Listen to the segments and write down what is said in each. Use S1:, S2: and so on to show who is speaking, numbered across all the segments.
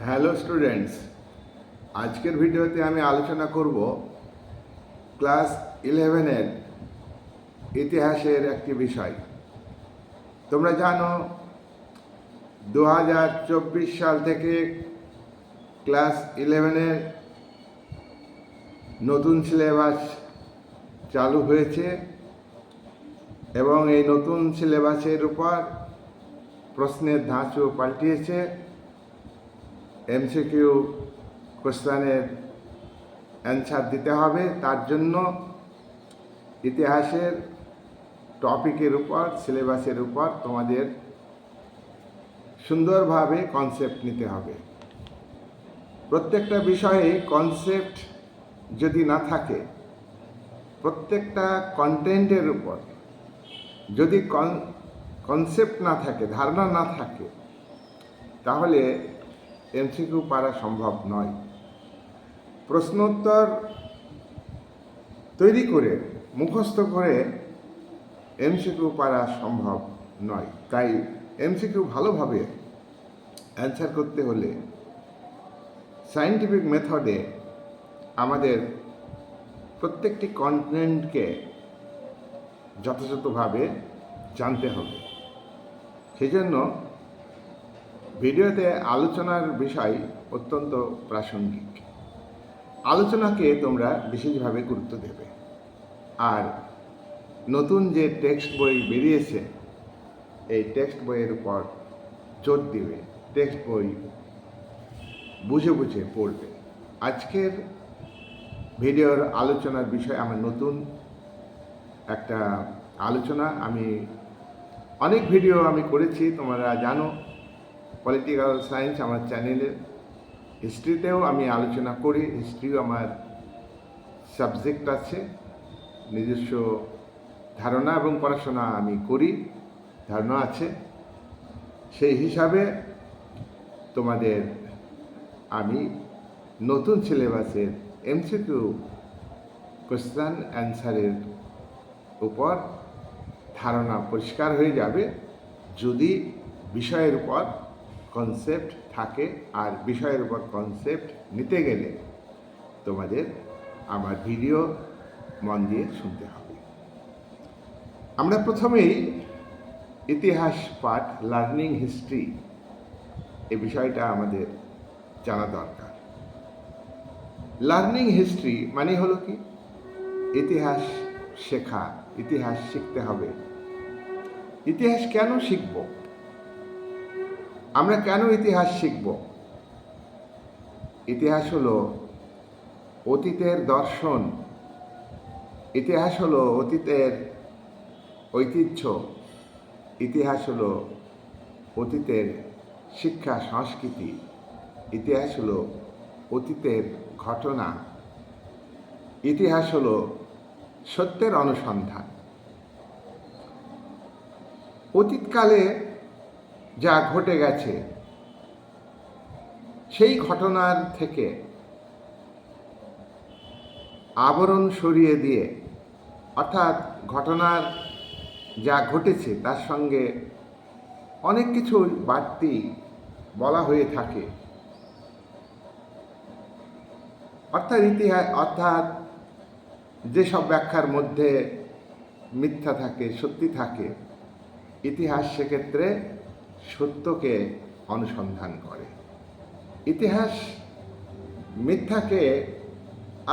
S1: Hello students, আজকের ভিডিওতে আমি আলোচনা করব ক্লাস 11-এর ইতিহাসের একটি বিষয়। তোমরা জানো 2024 সাল থেকে ক্লাস 11-এর নতুন সিলেবাস চালু হয়েছে এবং এই নতুন সিলেবাসের উপর প্রশ্নের ধাঁচও পাল্টিয়েছে। এমসিকিউ কোশ্চেনের অ্যান্সার দিতে হবে, তার জন্য ইতিহাসের টপিকের উপর সিলেবাসের উপর তোমাদের সুন্দরভাবে কনসেপ্ট নিতে হবে। প্রত্যেকটা বিষয়ে কনসেপ্ট যদি না থাকে, প্রত্যেকটা কন্টেন্টের উপর যদি কনসেপ্ট না থাকে, ধারণা না থাকে, তাহলে এমসিকিউ পারা সম্ভব নয়। প্রশ্নোত্তর তৈরি করে মুখস্থ করে এমসিকিউ পারা সম্ভব নয়। তাই এমসিকিউ ভালোভাবে অ্যান্সার করতে হলে সায়েন্টিফিক মেথডে আমাদের প্রত্যেকটি কন্টেন্টকে যথাযথভাবে জানতে হবে। সেজন্য ভিডিওতে আলোচনার বিষয় অত্যন্ত প্রাসঙ্গিক। আলোচনাকে তোমরা বিশেষভাবে গুরুত্ব দেবে। আর নতুন যে টেক্সট বই বেরিয়েছে, এই টেক্সট বইয়ের উপর জোর দিবে, টেক্সট বই বুঝে বুঝে পড়বে। আজকের ভিডিওর আলোচনার বিষয় আমার নতুন একটা আলোচনা। আমি অনেক ভিডিও করেছি, তোমরা জানো। পলিটিক্যাল সায়েন্স আমার চ্যানেলে, হিস্ট্রিতেও আমি আলোচনা করি। হিস্ট্রিও আমার সাবজেক্ট আছে, নিজস্ব ধারণা এবং পড়াশোনা আমি করি, ধারণা আছে। সেই হিসাবে তোমাদের আমি নতুন সিলেবাসের এমসিকিউ কোশ্চেন অ্যান্সারের উপর ধারণা পরিষ্কার হয়ে যাবে যদি বিষয়ের উপর কনসেপ্ট থাকে। আর বিষয়ের উপর কনসেপ্ট নিতে গেলে তোমাদের আমার ভিডিও মন দিয়ে শুনতে হবে। আমরা প্রথমেই ইতিহাস পাঠ, লার্নিং হিস্ট্রি, এই বিষয়টা আমাদের জানা দরকার। লার্নিং হিস্ট্রি মানে হলো কি? ইতিহাস শেখা, ইতিহাস শিখতে হবে। ইতিহাস কেন শিখব? আমরা কেন ইতিহাস শিখব? ইতিহাস হলো অতীতের দর্শন, ইতিহাস হলো অতীতের ঐতিহ্য, ইতিহাস হলো অতীতের শিক্ষা সংস্কৃতি, ইতিহাস হলো অতীতের ঘটনা, ইতিহাস হলো সত্যের অনুসন্ধান। অতীতকালে যা ঘটে গেছে সেই ঘটনার থেকে আবরণ সরিয়ে দিয়ে, অর্থাৎ ঘটনার যা ঘটেছে তার সঙ্গে অনেক কিছু বাড়তি বলা হয়ে থাকে। অর্থাৎ যেসব ব্যাখ্যার মধ্যে মিথ্যা থাকে, সত্যি থাকে, ইতিহাস সেক্ষেত্রে সত্যকে অনুসন্ধান করে। ইতিহাস মিথ্যাকে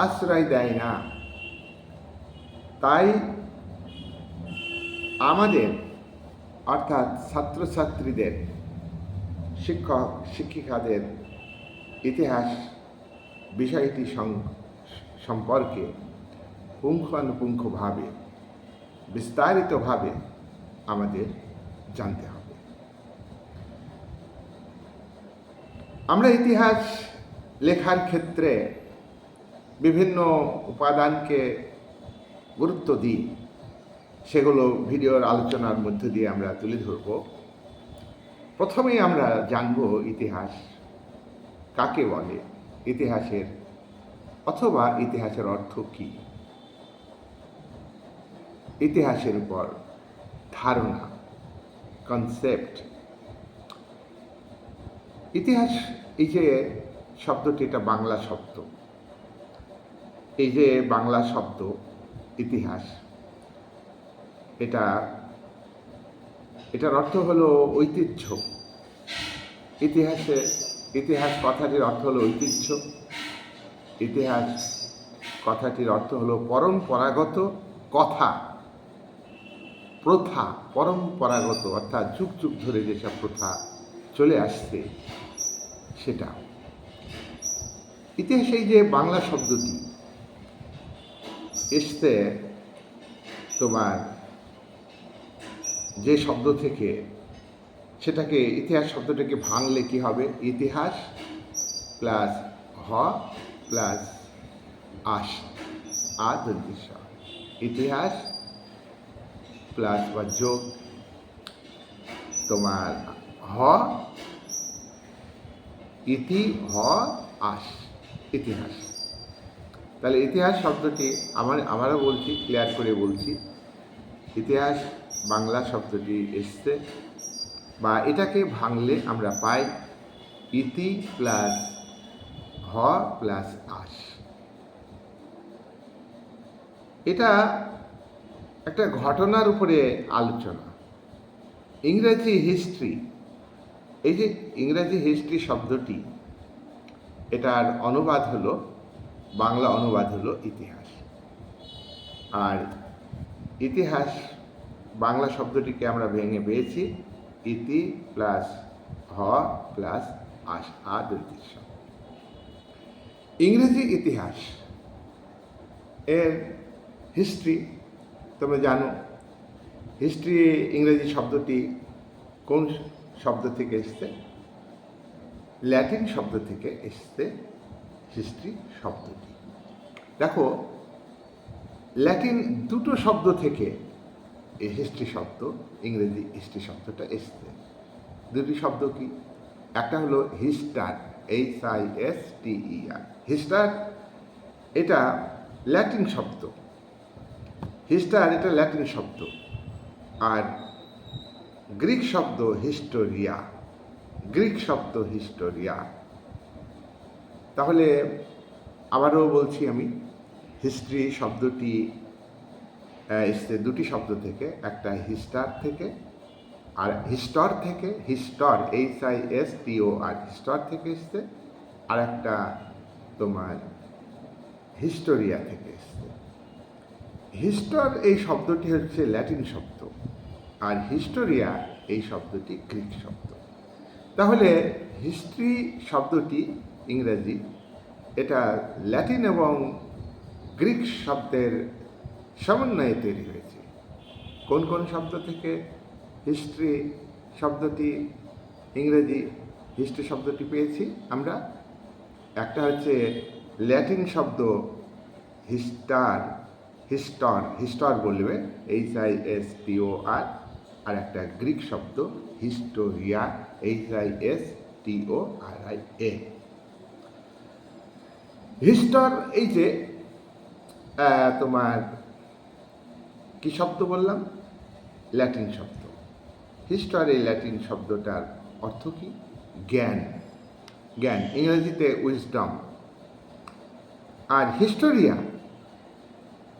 S1: আশ্রয় দেয় না। তাই আমাদের, অর্থাৎ ছাত্রছাত্রীদের, শিক্ষক শিক্ষিকাদের ইতিহাস বিষয়টি সম্পর্কে পুঙ্খানুপুঙ্খভাবে, বিস্তারিতভাবে আমাদের জানতে হবে। আমরা ইতিহাস লেখার ক্ষেত্রে বিভিন্ন উপাদানকে গুরুত্ব দিই, সেগুলো ভিডিওর আলোচনার মধ্য দিয়ে আমরা তুলে ধরব। প্রথমেই আমরা জানব ইতিহাস কাকে বলে, ইতিহাসের অথবা ইতিহাসের অর্থ কী। ইতিহাসের উপর ধারণা, কনসেপ্ট। ইতিহাস, এই যে শব্দটি, এটা বাংলা শব্দ। এই যে বাংলা শব্দ ইতিহাস, এটার অর্থ হলো ঐতিহ্য। ইতিহাস কথাটির অর্থ হলো ঐতিহ্য। ইতিহাস কথাটির অর্থ হলো পরম্পরাগত কথা, প্রথা, পরম্পরাগত, অর্থাৎ যুগ যুগ ধরে যেসব প্রথা চলে আসছে সেটা ইতিহাস। এই যে বাংলা শব্দটি এসছে তোমার যে শব্দ থেকে, সেটাকে, ইতিহাস শব্দটাকে ভাঙলে কি হবে? ইতিহাস প্লাস হ প্লাস আস, দন্তেস। ইতিহাস প্লাস বা যোগ তোমার হ, ইতি হ আস, ইতিহাস। তাহলে ইতিহাস শব্দটি আমারও বলছি, ক্লিয়ার করে বলছি, ইতিহাস বাংলা শব্দটি এসছে, বা এটাকে ভাঙলে আমরা পাই ইতি প্লাস হ প্লাস আস। এটা একটা ঘটনার উপরে আলোচনা। ইংরেজি হিস্ট্রি, এই যে ইংরেজি হিস্ট্রি শব্দটি, এটার অনুবাদ হলো, বাংলা অনুবাদ হলো ইতিহাস। আর ইতিহাস বাংলা শব্দটিকে আমরা ভেঙে পেয়েছি ইতি প্লাস হ প্লাস আস, দন্তেস। ইংরেজি ইতিহাস এর হিস্ট্রি তোমরা জানো। হিস্ট্রি ইংরেজি শব্দটি কোন শব্দ থেকে এসছে? ল্যাটিন শব্দ থেকে এসছে হিস্ট্রি শব্দটি। দেখো, ল্যাটিন দুটো শব্দ থেকে এই হিস্ট্রি শব্দ, ইংরেজি হিস্ট্রি শব্দটা এসছে। দুটি শব্দ কি? একটা হলো হিস্টার, HISTER। হিস্টার এটা ল্যাটিন শব্দ, হিস্টার এটা ল্যাটিন শব্দ। আর গ্রিক শব্দ হিস্টোরিয়া, গ্রিক শব্দ হিস্টোরিয়া। তাহলে আবারও বলছি আমি, হিস্ট্রি শব্দটি এসছে দুটি শব্দ থেকে, একটা হিস্টার থেকে, আর হিস্টর থেকে, হিস্টর HISTOR, হিস্টর থেকে এসছে, আর একটা তোমার হিস্টোরিয়া থেকে এসছে। হিস্টর এই শব্দটি হচ্ছে ল্যাটিন শব্দ, আর হিস্টোরিয়া এই শব্দটি গ্রিক শব্দ। তাহলে হিস্ট্রি শব্দটি ইংরেজি, এটা ল্যাটিন এবং গ্রিক শব্দের সমন্বয়ে তৈরি হয়েছে। কোন কোন শব্দ থেকে হিস্ট্রি শব্দটি, ইংরেজি হিস্ট্রি শব্দটি পেয়েছি আমরা? একটা হচ্ছে ল্যাটিন শব্দ হিস্টর বলবে, HISTOR, আর একটা গ্রিক শব্দ হিস্টোরিয়া, HISTORIA। হিস্টর এই যে তোমার কি শব্দ বললাম? ল্যাটিন শব্দ। হিস্টর এই ল্যাটিন শব্দটার অর্থ কি? জ্ঞান, জ্ঞান, ইংরেজিতে উইজডম। আর হিস্টোরিয়া,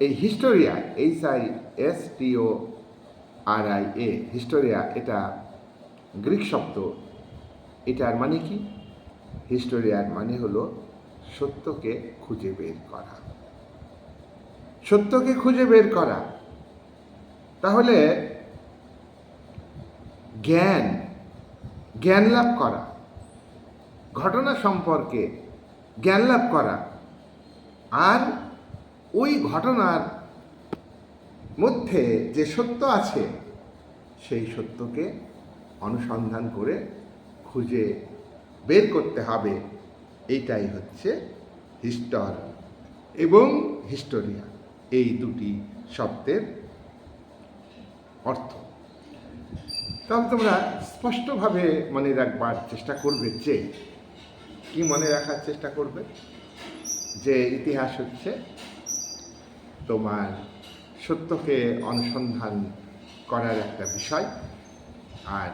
S1: এই হিস্টোরিয়া HISTORIA, হিস্টোরিয়া এটা গ্রিক শব্দ। এটার মানে কি? হিস্টোরিয়ার মানে হলো সত্যকে খুঁজে বের করা, সত্যকে খুঁজে বের করা। তাহলে জ্ঞান, জ্ঞান লাভ করা, ঘটনা সম্পর্কে জ্ঞান লাভ করা, আর ওই ঘটনার মধ্যে যে সত্য আছে সেই সত্যকে অনুসন্ধান করে খুঁজে বের করতে হবে। এইটাই হচ্ছে হিস্টর এবং হিস্টোরিয়া, এই দুটি শব্দের অর্থ। তাহলে তোমরা স্পষ্টভাবে মনে রাখবার চেষ্টা করবে, যে কি মনে রাখার চেষ্টা করবে? যে ইতিহাস হচ্ছে তোমার সত্যকে অনুসন্ধান করার একটা বিষয়, আর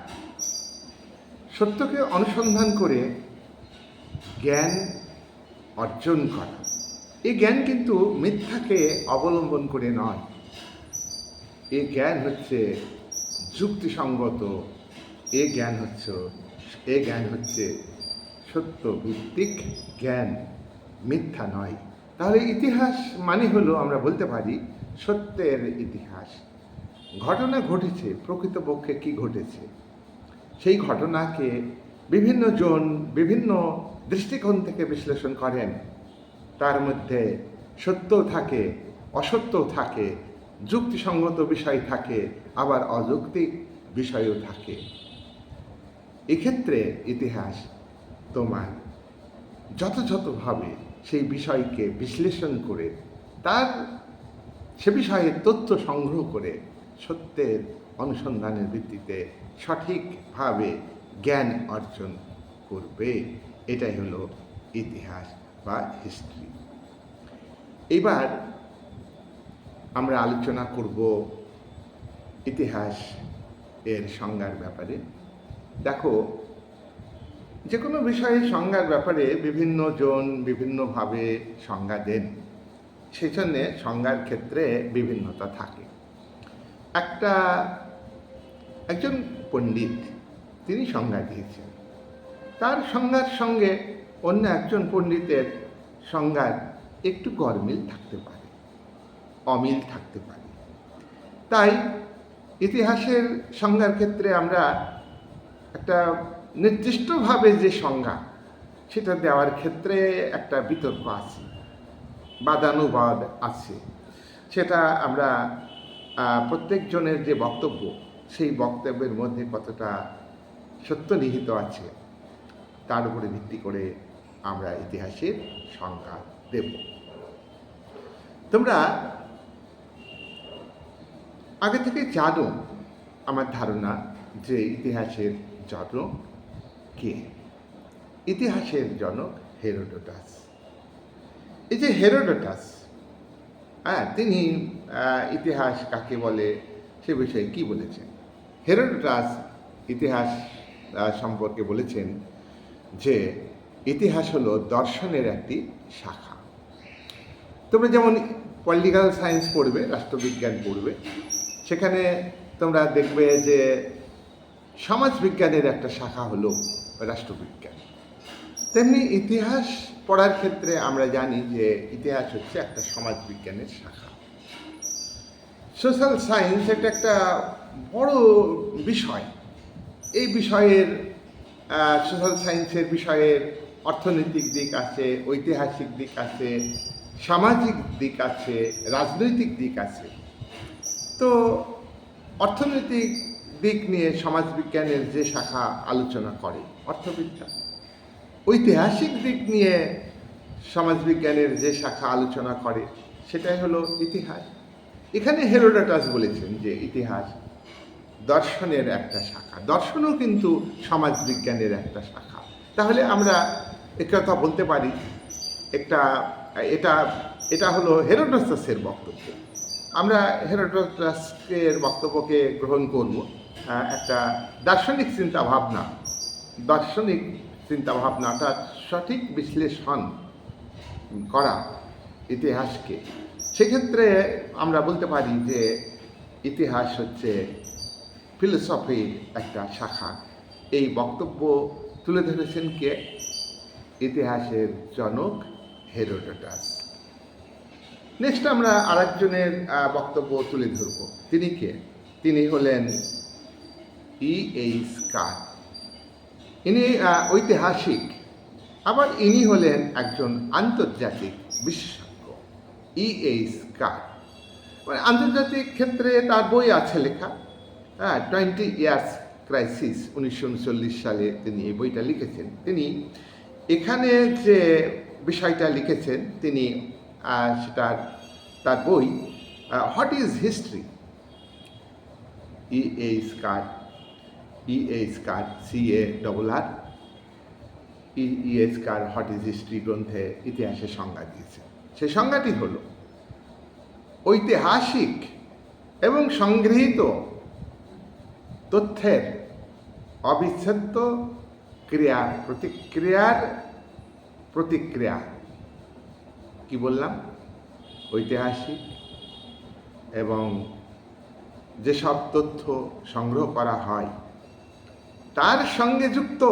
S1: সত্যকে অনুসন্ধান করে জ্ঞান অর্জন করা। এই জ্ঞান কিন্তু মিথ্যাকে অবলম্বন করে নয়, এই জ্ঞান হচ্ছে যুক্তিসঙ্গত, এই জ্ঞান হচ্ছে সত্য ভিত্তিক জ্ঞান, মিথ্যা নয়। তাহলে ইতিহাস মানে হলো আমরা বলতে পারি সত্যের ইতিহাস। ঘটনা ঘটেছে, প্রকৃতপক্ষে কি ঘটেছে সেই ঘটনাকে বিভিন্ন জন বিভিন্ন দৃষ্টিকোণ থেকে বিশ্লেষণ করেন। তার মধ্যে সত্য থাকে, অসত্য থাকে, যুক্তিসঙ্গত বিষয় থাকে, আবার অযৌক্তিক বিষয়ও থাকে। এক্ষেত্রে ইতিহাস তোমার যথাযথভাবে সেই বিষয়কে বিশ্লেষণ করে সে বিষয়ে তথ্য সংগ্রহ করে সত্যের অনুসন্ধানের ভিত্তিতে সঠিকভাবে জ্ঞান অর্জন করবে। এটাই হলো ইতিহাস বা হিস্ট্রি। এবার আমরা আলোচনা করব ইতিহাস এর সংজ্ঞার ব্যাপারে। দেখো, যে কোনো বিষয়ে সংজ্ঞার ব্যাপারে বিভিন্ন জন বিভিন্নভাবে সংজ্ঞা দেন, সেই জন্যে সংজ্ঞার ক্ষেত্রে বিভিন্নতা থাকে। একজন পণ্ডিত তিনি সংজ্ঞা দিয়েছেন, তার সংজ্ঞার সঙ্গে অন্য একজন পণ্ডিতের সংজ্ঞার একটু গরমিল থাকতে পারে, অমিল থাকতে পারে। তাই ইতিহাসের সংজ্ঞার ক্ষেত্রে আমরা একটা নির্দিষ্টভাবে যে সংজ্ঞা সেটা দেওয়ার ক্ষেত্রে একটা বিতর্ক আছে, বাদানুবাদ আছে। সেটা আমরা প্রত্যেকজনের যে বক্তব্য, সেই বক্তব্যের মধ্যে কতটা সত্য নিহিত আছে তার উপরে ভিত্তি করে আমরা ইতিহাসের সংজ্ঞা দেব। তোমরা আগে থেকে জানো, আমার ধারণা, যে ইতিহাসের জনক কে। ইতিহাসের জনক হেরোডোটাস। এই যে হেরোডোটাস, তিনি ইতিহাস কাকে বলে সে বিষয়ে কি বলেছেন? হেরোডোটাস ইতিহাস সম্পর্কে বলেছেন যে ইতিহাস হলো দর্শনের একটি শাখা। তোমরা যেমন পলিটিক্যাল সায়েন্স পড়বে, রাষ্ট্রবিজ্ঞান পড়বে, সেখানে তোমরা দেখবে যে সমাজবিজ্ঞানের একটা শাখা হলো রাষ্ট্রবিজ্ঞান। তেমনি ইতিহাস পড়ার ক্ষেত্রে আমরা জানি যে ইতিহাস হচ্ছে একটা সমাজবিজ্ঞানের শাখা। সোশ্যাল সায়েন্স এটা একটা বড় বিষয়। এই বিষয়ের সোশ্যাল সায়েন্সের বিষয়ের অর্থনৈতিক দিক আছে, ঐতিহাসিক দিক আছে, সামাজিক দিক আছে, রাজনৈতিক দিক আছে। তো অর্থনৈতিক দিক নিয়ে সমাজবিজ্ঞানের যে শাখা আলোচনা করে অর্থবিজ্ঞান, ঐতিহাসিক দিক নিয়ে সমাজবিজ্ঞানের যে শাখা আলোচনা করে সেটাই হলো ইতিহাস। এখানে হেরোডোটাস বলেছেন যে ইতিহাস দর্শনের একটা শাখা, দর্শনও কিন্তু সমাজবিজ্ঞানের একটা শাখা। তাহলে আমরা একথা বলতে পারি, এটা হলো হেরোডোটাসের বক্তব্য। আমরা হেরোডোটাসের বক্তব্যকে গ্রহণ করব একটা দার্শনিক চিন্তাভাবনাটা সঠিক বিশ্লেষণ করা ইতিহাসকে। সেক্ষেত্রে আমরা বলতে পারি যে ইতিহাস হচ্ছে ফিলোসফির একটা শাখা। এই বক্তব্য তুলে ধরেছেন কে? ইতিহাসের জনক হেরোডোটাস। নেক্সট আমরা আরেকজনের বক্তব্য তুলে ধরব। তিনি কে? তিনি হলেন E.H. স্কাট। ইনি ঐতিহাসিক, আবার ইনি হলেন একজন আন্তর্জাতিক বিশেষজ্ঞ। E.H. স্কাট মানে আন্তর্জাতিক ক্ষেত্রে তার বই আছে লেখা, 20 Years Crisis, 1939 সালে তিনি এই বইটা লিখেছেন। তিনি এখানে যে বিষয়টা লিখেছেন তিনি তার বই হোয়াট ইজ হিস্ট্রি। E.H. স্কাট CARR E.H. স্কাট হোয়াট ইজ হিস্ট্রি গ্রন্থে ইতিহাসের সংজ্ঞা দিয়েছে। সেই সংজ্ঞাটি হল ঐতিহাসিক এবং সংগৃহীত তথ্যের অবিচ্ছেদ্য ক্রিয়া প্রতিক্রিয়ার প্রতিক্রিয়া। কি বললাম? ঐতিহাসিক এবং যেসব তথ্য সংগ্রহ করা হয় তার সঙ্গে যুক্ত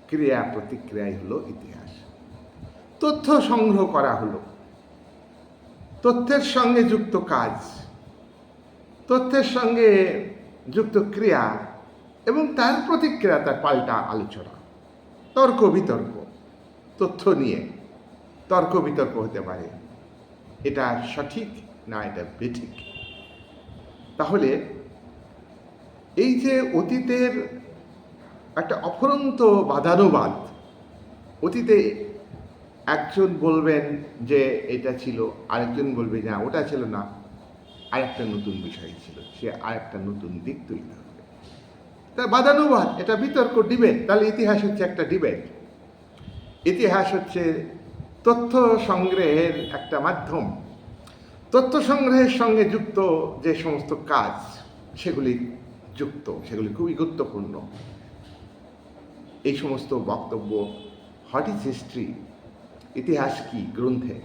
S1: ক্রিয়া প্রতিক্রিয়াই হলো ইতিহাস। তথ্য সংগ্রহ করা হলো, তথ্যের সঙ্গে যুক্ত কাজ, তথ্যের সঙ্গে যুক্ত ক্রিয়া এবং তার প্রতিক্রিয়া, তার পাল্টা আলোচনা, তর্ক বিতর্ক। তথ্য নিয়ে তর্ক বিতর্ক হতে পারে, এটা সঠিক না এটা বেঠিক। তাহলে এই যে অতীতের একটা অফুরন্ত বাদানুবাদ, অতীতে একজন বলবেন যে এটা ছিল, আরেকজন বলবে না ওটা ছিল না, আরেকটা নতুন বিষয় ছিল, সে আরেকটা নতুন দিক তুলে ধরবে। তা বাদানুবাদ, এটা বিতর্ক, ডিবেট। তাহলে ইতিহাস হচ্ছে একটা ডিবেট। ইতিহাস হচ্ছে তথ্য সংগ্রহের একটা মাধ্যম। তথ্য সংগ্রহের সঙ্গে যুক্ত যে সমস্ত কাজ সেগুলি খুবই গুরুত্বপূর্ণ। এই সমস্ত বক্তব্য হোয়াট ইজ হিস্ট্রি, ইতিহাস কি গ্রন্থে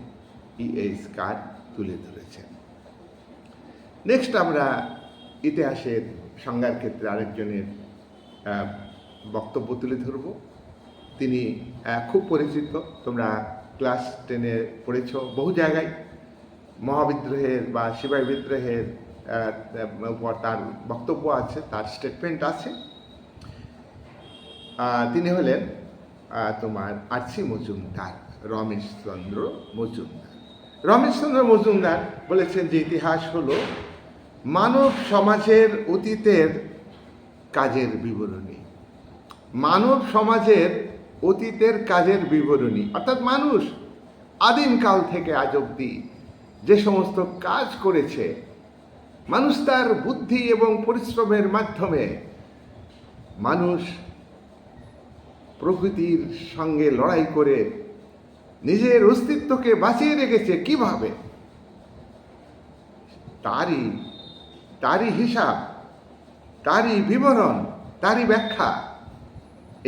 S1: E.A. স্কার তুলে ধরেছেন। নেক্সট আমরা ইতিহাসের সংজ্ঞার ক্ষেত্রে আরেকজনের বক্তব্য তুলে ধরব। তিনি খুব পরিচিত, তোমরা ক্লাস 10-এ পড়েছ বহু জায়গায়। মহাবিদ্রোহের বা সিপাহী বিদ্রোহের উপর তার বক্তব্য আছে, তার স্টেটমেন্ট আছে। তিনি হলেন তোমার আরসি মজুমদার, রমেশচন্দ্র মজুমদার। রমেশচন্দ্র মজুমদার বলেছেন যে ইতিহাস হলো মানব সমাজের অতীতের কাজের বিবরণী। মানব সমাজের অতীতের কাজের বিবরণী, অর্থাৎ মানুষ আদিমকাল থেকে আজ অবধি যে সমস্ত কাজ করেছে, মানুষ তার বুদ্ধি এবং পরিশ্রমের মাধ্যমে মানুষ প্রকৃতির সঙ্গে লড়াই করে নিজের অস্তিত্বকে বাঁচিয়ে রেখেছে কিভাবে, তারই হিসাব, তারই বিবরণ, তারই ব্যাখ্যা।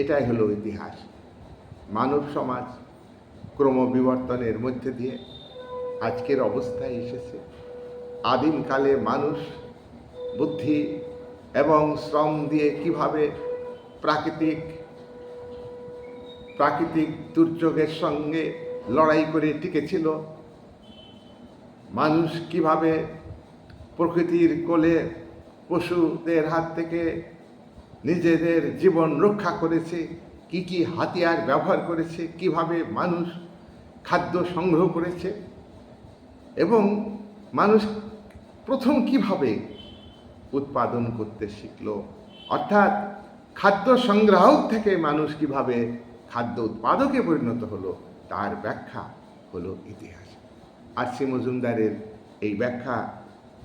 S1: এটাই হলো ইতিহাস। মানব সমাজ ক্রমবিবর্তনের মধ্যে দিয়ে আজকের অবস্থায় এসেছে। আদিমকালে মানুষ বুদ্ধি এবং শ্রম দিয়ে কিভাবে প্রাকৃতিক দুর্যোগের সঙ্গে লড়াই করে টিকেছিল, মানুষ কিভাবে প্রকৃতির কোলে পশুদের হাত থেকে নিজেদের জীবন রক্ষা করেছে, কি কি হাতিয়ার ব্যবহার করেছে, কিভাবে মানুষ খাদ্য সংগ্রহ করেছে এবং মানুষ প্রথম কিভাবে উৎপাদন করতে শিখলো, অর্থাৎ খাদ্য সংগ্রাহক থেকে মানুষ কিভাবে খাদ্য উৎপাদকে পরিণত হলো, তার ব্যাখ্যা হলো ইতিহাস। আরসি মজুমদারের এই ব্যাখ্যা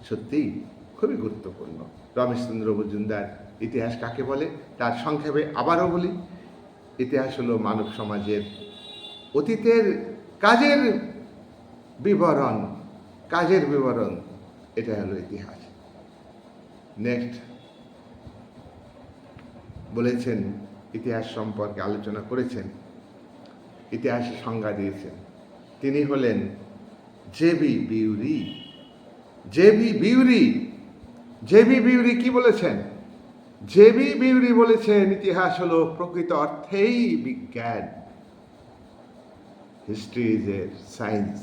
S1: সত্যিই খুবই গুরুত্বপূর্ণ। রমেশচন্দ্র মজুমদার ইতিহাস কাকে বলে তার সংক্ষেপে আবারও বলি। ইতিহাস হলো মানব সমাজের অতীতের কাজের বিবরণ, এটা হলো ইতিহাস। নেক্সট বলেছেন, ইতিহাস সম্পর্কে আলোচনা করেছেন, ইতিহাসের সংজ্ঞা দিয়েছেন, তিনি হলেন জে.বি. বিউরি। জে.বি. বিউরি কি বলেছেন? জে.বি. বিউরি বলেছেন ইতিহাস হলো প্রকৃত অর্থেই বিজ্ঞান। History is a science,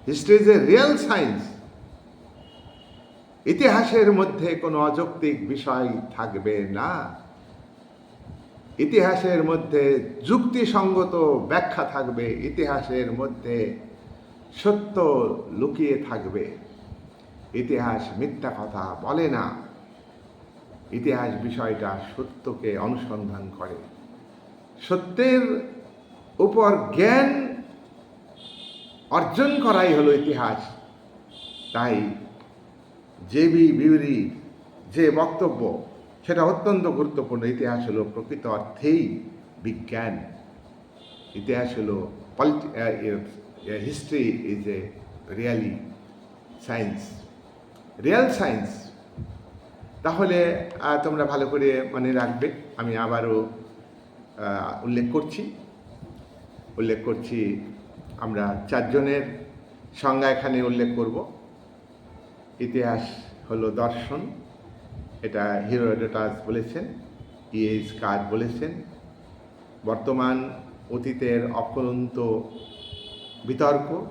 S1: history is a real science. ইতিহাসের মধ্যে কোনো অযৌক্তিক বিষয় থাকবে না। ইতিহাসের মধ্যে যুক্তিসঙ্গত ব্যাখ্যা থাকবে, ইতিহাসের মধ্যে সত্য লুকিয়ে থাকবে। ইতিহাস মিথ্যা কথা বলে না। ইতিহাস বিষয়টা সত্যকে অনুসন্ধান করে, সত্যের উপর জ্ঞান অর্জন করাই হলো ইতিহাস। তাই জে.বি. বিউরি যে বক্তব্য সেটা অত্যন্ত গুরুত্বপূর্ণ। ইতিহাস হলো প্রকৃত অর্থেই বিজ্ঞান। ইতিহাস হলো history is a really science, real science. তাহলে তোমরা ভালো করে মনে রাখবে। আমি আবারও উল্লেখ করছি আমরা চারজনের সংজ্ঞা এখানে উল্লেখ করব। ইতিহাস হলো দর্শন, এটা হিরোডোটাস বলেছেন, E.A. স্কার বলেছেন। বর্তমান অতীতের অফুরন্ত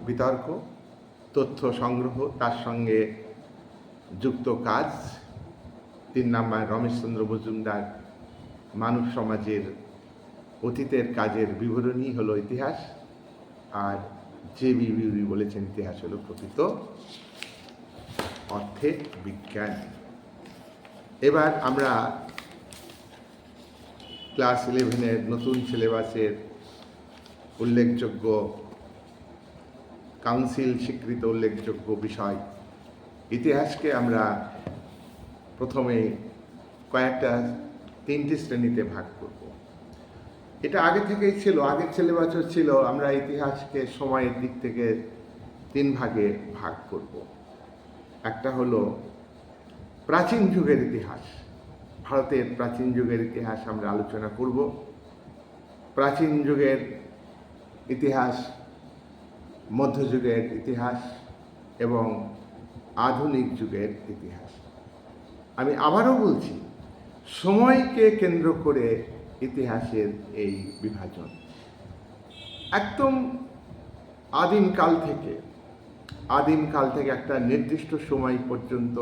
S1: বিতর্ক, তথ্য সংগ্রহ, তার সঙ্গে যুক্ত কাজ। 3 নাম্বার রমেশচন্দ্র মজুমদার মানব সমাজের অতীতের কাজের বিবরণী হলো ইতিহাস। আর J.B. বিউরি বলেছেন ইতিহাস হলো প্রকৃত অর্থে বিজ্ঞান। এবার আমরা ক্লাস 11-এর নতুন সিলেবাসের উল্লেখযোগ্য কাউন্সিল স্বীকৃত উল্লেখযোগ্য বিষয় ইতিহাসকে আমরা প্রথমে কয়েকটা 3টি শ্রেণীতে ভাগ করব। এটা আগে থেকেই ছিল, আগের সিলেবাসও ছিল। আমরা ইতিহাসকে সময়ের দিক থেকে 3 ভাগে ভাগ করব। একটা হলো প্রাচীন যুগের ইতিহাস, ভারতের প্রাচীন যুগের ইতিহাস আমরা আলোচনা করব। প্রাচীন যুগের ইতিহাস, মধ্যযুগের ইতিহাস এবং আধুনিক যুগের ইতিহাস। আমি আবারও বলছি, সময়কে কেন্দ্র করে ইতিহাসের এই বিভাজন। একদম আদিমকাল থেকে একটা নির্দিষ্ট সময় পর্যন্ত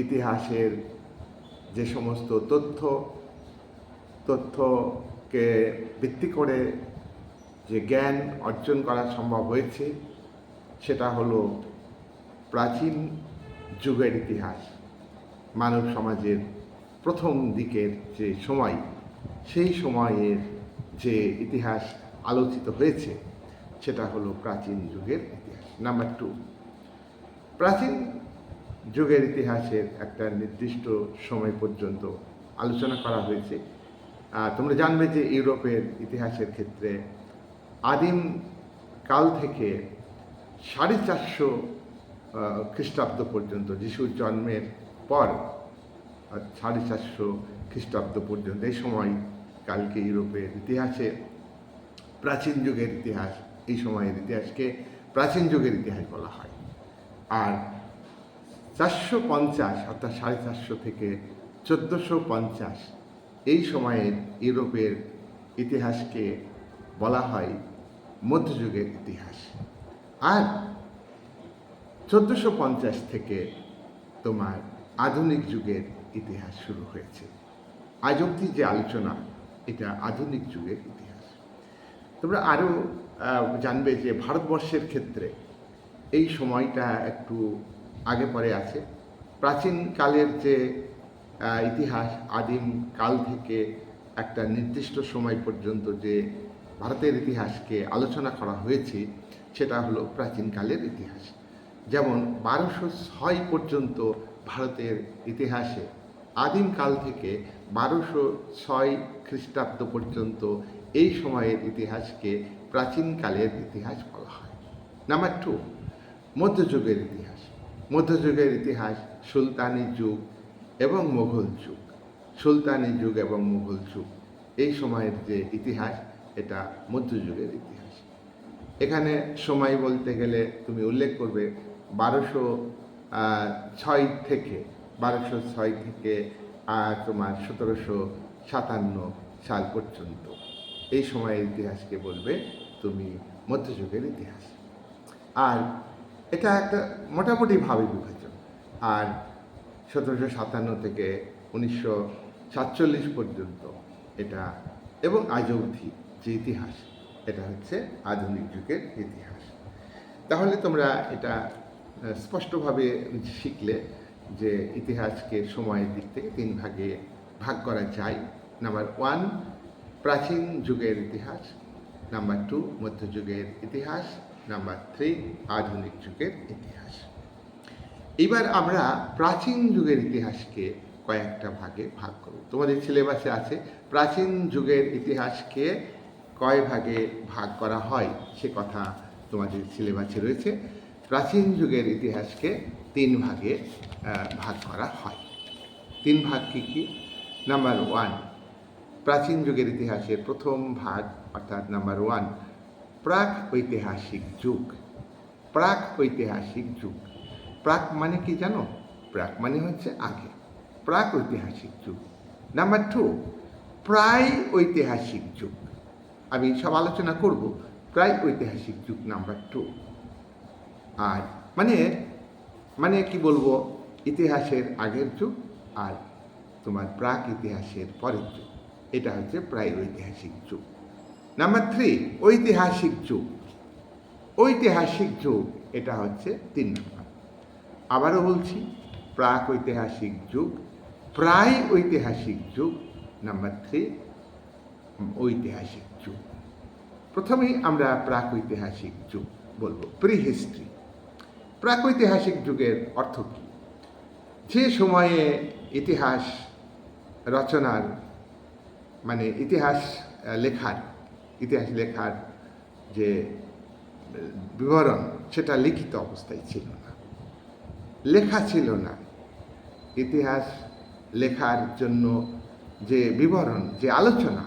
S1: ইতিহাসের যে সমস্ত তথ্যকে ভিত্তি করে যে জ্ঞান অর্জন করা সম্ভব হয়েছে, সেটা হলো প্রাচীন যুগের ইতিহাস। মানব সমাজের প্রথম দিকের যে সময়, সেই সময়ের যে ইতিহাস আলোচিত হয়েছে, সেটা হলো প্রাচীন যুগের ইতিহাস। নাম্বার 2, প্রাচীন যুগের ইতিহাসের একটা নির্দিষ্ট সময় পর্যন্ত আলোচনা করা হয়েছে। তোমরা জানবে যে ইউরোপের ইতিহাসের ক্ষেত্রে আদিম কাল থেকে 450 খ্রিস্টাব্দ পর্যন্ত, যিশুর জন্মের পর 450 খ্রিস্টাব্দ পর্যন্ত এই সময় কালকে ইউরোপের ইতিহাসে প্রাচীন যুগের ইতিহাস, এই সময়ের ইতিহাসকে প্রাচীন যুগের ইতিহাস বলা হয়। আর 450 অর্থাৎ 450 থেকে 1450 এই সময়ের ইউরোপের ইতিহাসকে বলা হয় মধ্যযুগের ইতিহাস। আর 1450 থেকে তোমার আধুনিক যুগের ইতিহাস শুরু হয়েছে। আজ অবধি যে আলোচনা, এটা আধুনিক যুগের ইতিহাস। তোমরা আরও জানবে যে ভারতবর্ষের ক্ষেত্রে এই সময়টা একটু আগে পরে আছে। প্রাচীনকালের যে ইতিহাস, আদিম কাল থেকে একটা নির্দিষ্ট সময় পর্যন্ত যে ভারতের ইতিহাসকে আলোচনা করা হয়েছে, সেটা হলো প্রাচীনকালের ইতিহাস। যেমন 1206 পর্যন্ত ভারতের ইতিহাসে, আদিমকাল থেকে 1206 খ্রিস্টাব্দ পর্যন্ত এই সময়ের ইতিহাসকে প্রাচীনকালের ইতিহাস বলা হয়। নাম্বার 2, মধ্যযুগের ইতিহাস। মধ্যযুগের ইতিহাস সুলতানি যুগ এবং মুঘল যুগ। সুলতানি যুগ এবং মুঘল যুগ, এই সময়ের যে ইতিহাস, এটা মধ্যযুগের ইতিহাস। এখানে সময় বলতে গেলে তুমি উল্লেখ করবে 1206 থেকে তোমার 1757 সাল পর্যন্ত এই সময়ের ইতিহাসকে বলবে তুমি মধ্যযুগের ইতিহাস। আর এটা একটা মোটামুটিভাবে বিভাজন। আর 1757 থেকে 1947 পর্যন্ত এটা, এবং আজ অবধি যে ইতিহাস, এটা হচ্ছে আধুনিক যুগের ইতিহাস। তাহলে তোমরা এটা স্পষ্টভাবে শিখলে যে ইতিহাসকে সময়ের দিক থেকে 3 ভাগে ভাগ করা যায়। নাম্বার 1, প্রাচীন যুগের ইতিহাস। নাম্বার 2, মধ্যযুগের ইতিহাস। নাম্বার 3, আধুনিক যুগের ইতিহাস। এবার আমরা প্রাচীন যুগের ইতিহাসকে কয়েকটা ভাগে ভাগ করব। তোমাদের সিলেবাসে আছে প্রাচীন যুগের ইতিহাসকে কয় ভাগে ভাগ করা হয়, সে কথা তোমাদের সিলেবাসে রয়েছে। প্রাচীন যুগের ইতিহাসকে 3 ভাগে ভাগ করা হয়। 3 ভাগ কী কী? নাম্বার 1, প্রাচীন যুগের ইতিহাসের প্রথম ভাগ অর্থাৎ নাম্বার 1, প্রাক ঐতিহাসিক যুগ। প্রাক ঐতিহাসিক যুগ, প্রাক মানে কি জানো? প্রাক মানে হচ্ছে আগে, প্রাক ঐতিহাসিক যুগ। নাম্বার 2, প্রায় ঐতিহাসিক যুগ। আমি সব আলোচনা করব। প্রায় ঐতিহাসিক যুগ নাম্বার 2। আর মানে কি বলবো, ইতিহাসের আগের যুগ আর তোমার প্রাক ইতিহাসের পরের যুগ, এটা হচ্ছে প্রায় ঐতিহাসিক যুগ। নাম্বার 3, ঐতিহাসিক যুগ। ঐতিহাসিক যুগ এটা হচ্ছে 3 নম্বর। আবারও বলছি, প্রাক ঐতিহাসিক যুগ, প্রায় ঐতিহাসিক যুগ, নাম্বার 3 ঐতিহাসিক যুগ। প্রথমেই আমরা প্রাক ঐতিহাসিক যুগ বলবো, প্রি হিস্ট্রি। প্রাক ঐতিহাসিক যুগের অর্থ কী? যে সময়ে ইতিহাস রচনার ইতিহাস লেখার যে বিবরণ সেটা লিখিত অবস্থায় ছিল না, লেখা ছিল না। ইতিহাস লেখার জন্য যে বিবরণ, যে আলোচনা,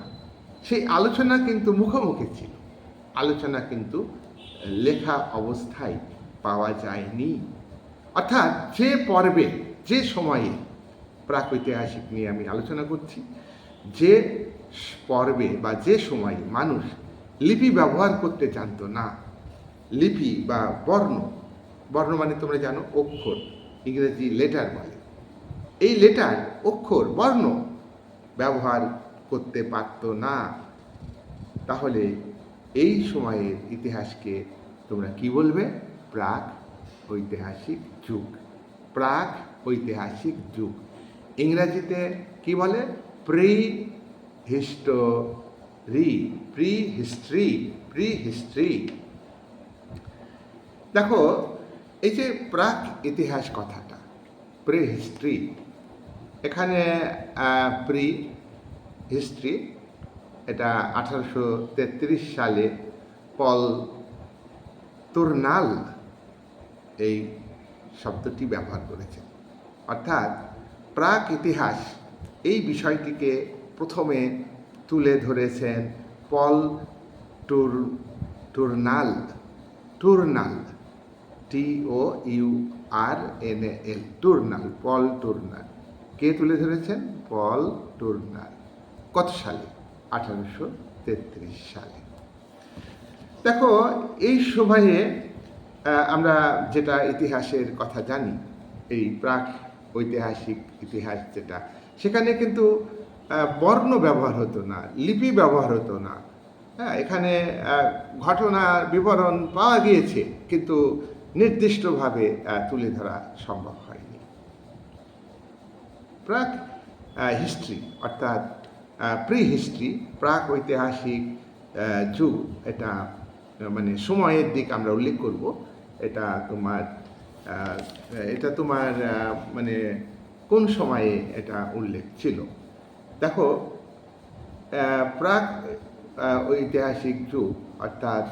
S1: সেই আলোচনা কিন্তু মুখোমুখি ছিল, আলোচনা কিন্তু লেখা অবস্থায় পাওয়া যায়নি। অর্থাৎ যে পর্বে, যে সময়ে প্রাকৈতিহাসিক নিয়ে আমি আলোচনা করছি, যে পর্বে বা যে সময়ে মানুষ লিপি ব্যবহার করতে জানতো না, লিপি বা বর্ণ মানে তোমরা জানো অক্ষর, ইংরেজি লেটার বলে, এই লেটার, অক্ষর, বর্ণ ব্যবহার করতে পারতো না, তাহলে এই সময়ের ইতিহাসকে তোমরা কি বলবে? প্রাক ঐতিহাসিক যুগ। প্রাক ঐতিহাসিক যুগ ইংরেজিতে কি বলে? Pre history. দেখো, এই যে প্রাক ইতিহাস কথাটা, প্রি হিস্ট্রি, এখানে প্রি হিস্ট্রি এটা 1833 সালে পল তুর্নাল এই শব্দটি ব্যবহার করেছেন। অর্থাৎ প্রাক ইতিহাস এই বিষয়টিকে প্রথমে তুলে ধরেছেন পল টুর্নাল, TOURNAL, টুর্নাল, পল টুর্নাল। কে তুলে ধরেছেন? পল টুর্নাল। কত সালে? 1833 সালে। দেখো, এই সময়ে আমরা যেটা ইতিহাসের কথা জানি, এই প্রাক ঐতিহাসিক ইতিহাস যেটা, সেখানে কিন্তু বর্ণ ব্যবহার হতো না, লিপি ব্যবহার হতো না। হ্যাঁ, এখানে ঘটনার বিবরণ পাওয়া গিয়েছে, কিন্তু নির্দিষ্টভাবে তুলে ধরা সম্ভব হয়নি। প্রাক হিস্ট্রি অর্থাৎ প্রি হিস্ট্রি, প্রাক ঐতিহাসিক যুগ, এটা সময়ের দিক আমরা উল্লেখ করব। এটা তোমার কোন সময়ে এটা উল্লেখ ছিল? দেখো, প্রাক ঐতিহাসিক যুগ অর্থাৎ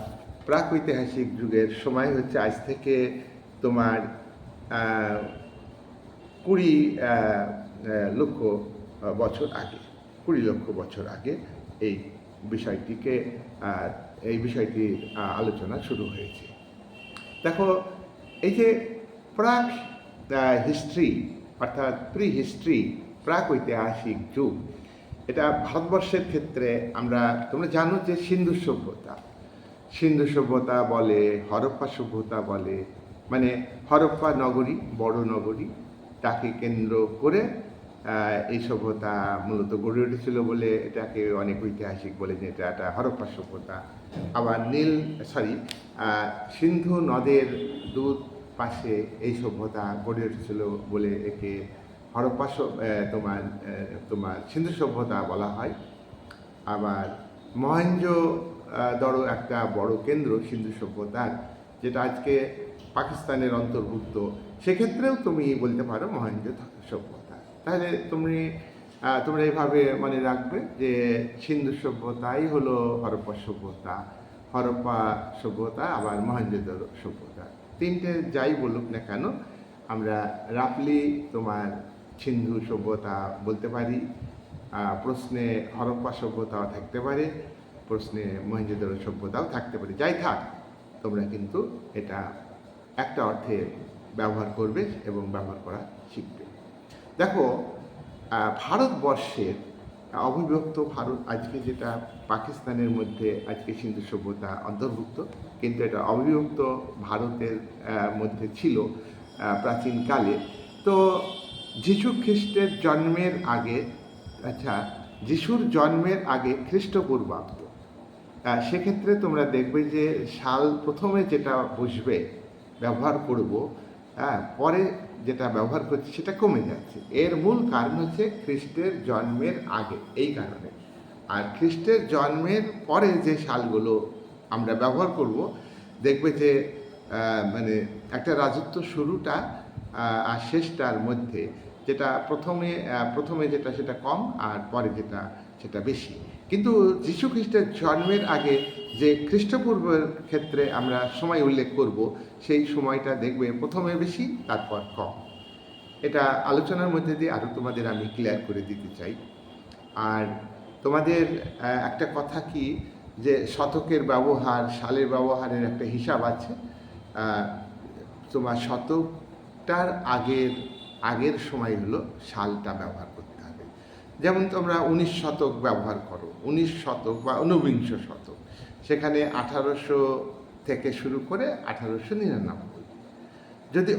S1: প্রাক ঐতিহাসিক যুগের সময় হচ্ছে আজ থেকে তোমার 20 লক্ষ বছর আগে, 20 লক্ষ বছর আগে এই বিষয়টি আলোচনা শুরু হয়েছে। দেখো, এই যে প্রাক হিস্ট্রি অর্থাৎ প্রি হিস্ট্রি, প্রাক ঐতিহাসিক যুগ, এটা ভারতবর্ষের ক্ষেত্রে তোমরা জানো যে সিন্ধু সভ্যতা বলে, হরপ্পা সভ্যতা বলে, হরপ্পা নগরী, বড় নগরী, তাকে কেন্দ্র করে এই সভ্যতা মূলত গড়ে উঠেছিল বলে এটাকে অনেক ঐতিহাসিক বলে যে এটা একটা হরপ্পা সভ্যতা। আবার সিন্ধু নদের পাশে এই সভ্যতা গড়ে উঠেছিল বলে একে হরপ্পা তোমার সিন্ধু সভ্যতা বলা হয়। আবার মহেঞ্জোদারো একটা বড় কেন্দ্র সিন্ধু সভ্যতার, যেটা আজকে পাকিস্তানের অন্তর্ভুক্ত, সেক্ষেত্রেও তুমি বলতে পারো মহেঞ্জোদারো সভ্যতা। তাহলে তোমরা এইভাবে মনে রাখবে যে সিন্ধু সভ্যতাই হলো হরপ্পা সভ্যতা, হরপ্পা সভ্যতা আবার মহেঞ্জোদারো সভ্যতা, তিনটে যাই বলুক না কেন, আমরা রাফলি তোমার সিন্ধু সভ্যতা বলতে পারি, প্রশ্নে হরপ্পা সভ্যতাও থাকতে পারে, প্রশ্নে মহেঞ্জোদারো সভ্যতাও থাকতে পারে। যাই থাক, তোমরা কিন্তু এটা একটা অর্থে ব্যবহার করবে এবং ব্যবহার করা শিখবে। দেখো, ভারতবর্ষের অবিভক্ত ভারত, আজকে যেটা পাকিস্তানের মধ্যে আজকে সিন্ধু সভ্যতা অন্তর্ভুক্ত, কিন্তু এটা অবিভক্ত ভারতের মধ্যে ছিল প্রাচীনকালে। তো যীশু খ্রিস্টের জন্মের আগে, আচ্ছা, যিশুর জন্মের আগে খ্রিস্টপূর্বাব্দ, সেক্ষেত্রে তোমরা দেখবে যে সাল প্রথমে যেটা বসবে ব্যবহার করব, পরে যেটা ব্যবহার করছি সেটা কমে যাচ্ছে। এর মূল কারণ হচ্ছে খ্রিস্টের জন্মের আগে, এই কারণে। আর খ্রিস্টের জন্মের পরে যে সালগুলো আমরা ব্যবহার করব, দেখবে যে একটা রাজত্ব শুরুটা আর শেষটার মধ্যে যেটা প্রথমে যেটা সেটা কম, আর পরে যেটা সেটা বেশি। কিন্তু যীশু খ্রিস্টের জন্মের আগে যে খ্রিস্টপূর্বের ক্ষেত্রে আমরা সময় উল্লেখ করব, সেই সময়টা দেখবে প্রথমে বেশি, তারপর কম। এটা আলোচনার মধ্যে দিয়ে আরও তোমাদের আমি ক্লিয়ার করে দিতে চাই। আর তোমাদের একটা কথা কি, যে শতকের ব্যবহার, সালের ব্যবহারের একটা হিসাব আছে। তোমার শতকটার আগের সময় হলো সালটা ব্যবহার করতে হবে। যেমন তোমরা 19 শতক ব্যবহার করো, 19 শতক বা ঊনবিংশ শতক, সেখানে 1800 থেকে শুরু করে 1899। যদি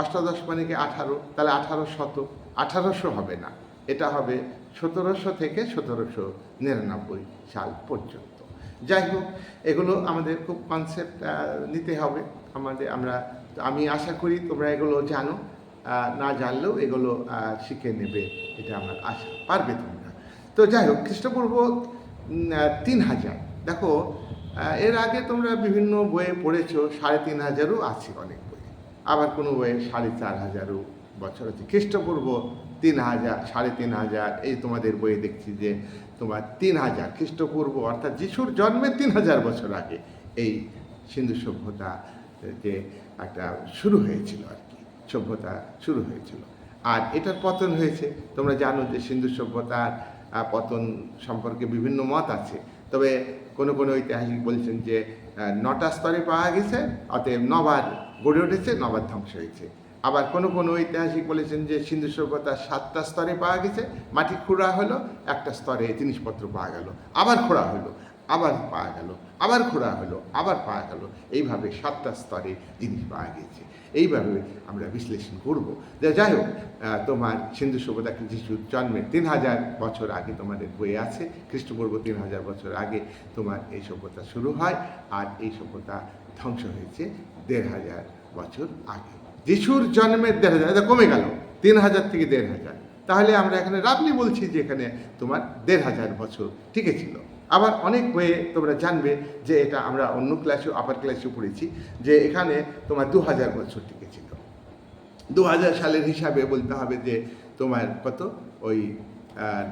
S1: অষ্টাদশ মানে কি 18, তাহলে 18 শতক, 1800 হবে না, এটা হবে 1700 থেকে 1799 সাল পর্যন্ত। যাই হোক, এগুলো আমাদের খুব কনসেপ্ট নিতে হবে আমি আশা করি তোমরা এগুলো জানো, না জানলেও এগুলো শিখে নেবে, এটা আমার আশা, পারবে তোমরা। তো যাই হোক, খ্রিস্টপূর্ব 3000। দেখো, এর আগে তোমরা বিভিন্ন বইয়ে পড়েছো 3500ও আছে অনেক বইয়ে, আবার কোনো বইয়ে 4500 বছর আছে। খ্রিস্টপূর্ব 3000, 3500, এই তোমাদের বইয়ে দেখছি যে তোমার 3000 খ্রিস্টপূর্ব, অর্থাৎ যিশুর জন্মের 3000 বছর আগে এই সিন্ধু সভ্যতা যে একটা শুরু হয়েছিল আর কি, সভ্যতা শুরু হয়েছিল। আর এটার পতন হয়েছে, তোমরা জানো যে সিন্ধু সভ্যতার পতন সম্পর্কে বিভিন্ন মত আছে। তবে কোনো ঐতিহাসিক বলছেন যে 9টা স্তরে পাওয়া গেছে, অতএব 9বার গড়ে উঠেছে, 9বার ধ্বংস হয়েছে। আবার কোনো ঐতিহাসিক বলেছেন যে সিন্ধু সভ্যতা 7টা স্তরে পাওয়া গেছে, মাটি খোঁড়া হলো, একটা স্তরে জিনিসপত্র পাওয়া গেল, আবার খোঁড়া হলো, আবার পাওয়া গেল, আবার খোঁড়া হলো, আবার পাওয়া গেল, এইভাবে 7টা স্তরে জিনিস পাওয়া গেছে। এইভাবে আমরা বিশ্লেষণ করব। যাই হোক, তোমার সিন্ধু সভ্যতা যিশুর জন্মের 3000 বছর আগে তোমাদের বইয়ে আছে। খ্রিস্টপূর্ব 3000 বছর আগে তোমার এই সভ্যতা শুরু হয়, আর এই সভ্যতা ধ্বংস হয়েছে 1500 বছর আগে। যিশুর জন্মের 1500, এটা কমে গেল 3000 থেকে 1500। তাহলে আমরা এখানে রাবলি বলছি যে এখানে তোমার 1500 বছর টিকেছিল। আবার অনেক বইয়ে তোমরা জানবে যে এটা আমরা অন্য ক্লাসেও, আপার ক্লাসেও পড়েছি, যে এখানে তোমার 2000 বছর টিকেছিল। 2000 সালের হিসাবে বলতে হবে যে তোমার কত, ওই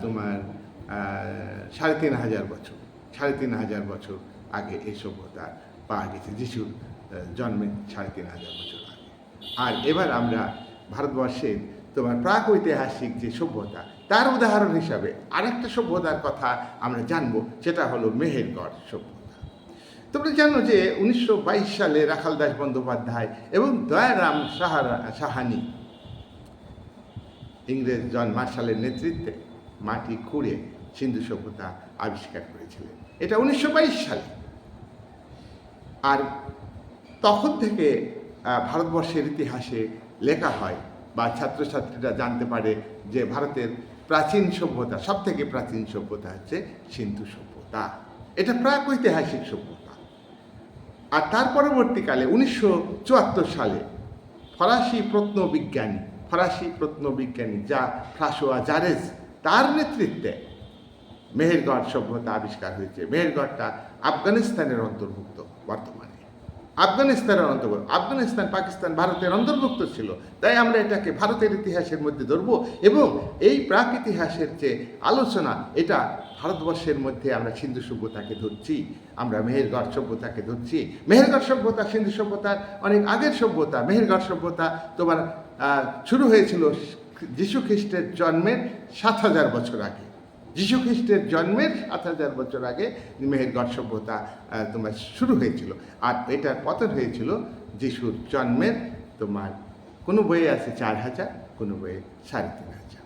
S1: তোমার 3500 বছর, 3500 বছর আগে এই সভ্যতা পাওয়া গেছে, যিশুর জন্মের 3500 বছর আগে। আর এবার আমরা ভারতবর্ষের তোমার প্রাক ঐতিহাসিক যে সভ্যতা, তার উদাহরণ হিসাবে আরেকটা সভ্যতার কথা আমরা জানবো, সেটা হলো মেহেরগড় সভ্যতা। তোমরা জানো যে 1922 সালে রাখাল দাস বন্দ্যোপাধ্যায় এবং দয়ারাম সাহানি, ইংরেজ জন মার্শালের নেতৃত্বে মাটি খুঁড়ে সিন্ধু সভ্যতা আবিষ্কার করেছিলেন। এটা 1922 সালে। আর তখন থেকে ভারতবর্ষের ইতিহাসে লেখা হয় বা ছাত্রছাত্রীরা জানতে পারে যে ভারতের প্রাচীন সভ্যতা, সব থেকে প্রাচীন সভ্যতা হচ্ছে সিন্ধু সভ্যতা। এটা প্রাগৈতিহাসিক সভ্যতা। আর তার পরবর্তীকালে 1974 সালে ফরাসি প্রত্নবিজ্ঞানী যা ফ্রাসোয়া জারেজ, তার নেতৃত্বে মেহেরগড় সভ্যতা আবিষ্কার হয়েছে। মেহেরগড়টা আফগানিস্তানের অন্তর্ভুক্ত বর্তমানে। আফগানিস্তান, পাকিস্তান ভারতের অন্তর্ভুক্ত ছিল, তাই আমরা এটাকে ভারতের ইতিহাসের মধ্যে ধরব। এবং এই প্রাক ইতিহাসের যে আলোচনা, এটা ভারতবর্ষের মধ্যে আমরা সিন্ধু সভ্যতাকে ধরছি, আমরা মেহেরগড় সভ্যতাকে ধরছি। মেহেরগড় সভ্যতা সিন্ধু সভ্যতার অনেক আগের সভ্যতা। মেহেরগড় সভ্যতা তোমার শুরু হয়েছিল যীশু খ্রিস্টের জন্মের 7,000 বছর আগে, যীশু খ্রিস্টের জন্মের 7,000 বছর আগে মেহেরগড় সভ্যতা তোমার শুরু হয়েছিল। আর এটার পতন হয়েছিল যিশুর জন্মের তোমার কোনো বইয়ে আছে 4,000, কোনো বইয়ে 3,500।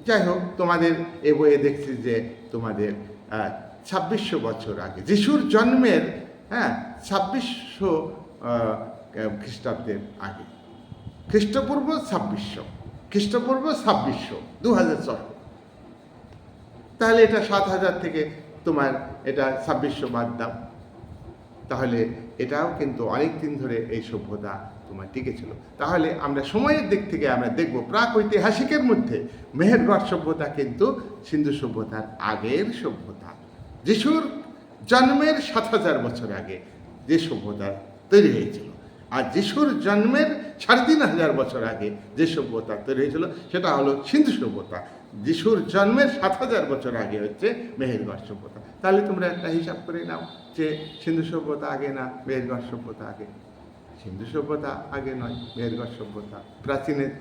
S1: যাই হোক, তোমাদের এ বইয়ে দেখছি যে তোমাদের 2600 বছর আগে, যিশুর জন্মের 2600 খ্রিস্টাব্দের আগে, খ্রিস্টপূর্ব 2600, খ্রিস্টপূর্ব 2600, 2006। তাহলে এটা 7,000 থেকে তোমার এটা 2600 বাদ দাও, তাহলে এটাও কিন্তু অনেক দিন ধরে এই সভ্যতা তোমার টিকে ছিল। তাহলে আমরা সময়ের দিক থেকে আমরা দেখব প্রাক ঐতিহাসিকের মধ্যে মেহেরগড় সভ্যতা কিন্তু সিন্ধু সভ্যতার আগের সভ্যতা। যিশুর জন্মের 7,000 বছর আগে যে সভ্যতা তৈরি হয়েছিল, আর যিশুর জন্মের 3,500 বছর আগে যে সভ্যতা তৈরি হয়েছিল সেটা হলো সিন্ধু সভ্যতা। যিশুর জন্মের 7,000 বছর আগে হচ্ছে মেহেরগড় সভ্যতা। তাহলে তোমরা একটা হিসাব করে নাও যে সিন্ধু সভ্যতা আগে না মেহেরগড় সভ্যতা আগে? সিন্ধু সভ্যতা আগে নয়, মেহেরগড় সভ্যতা প্রাচীনের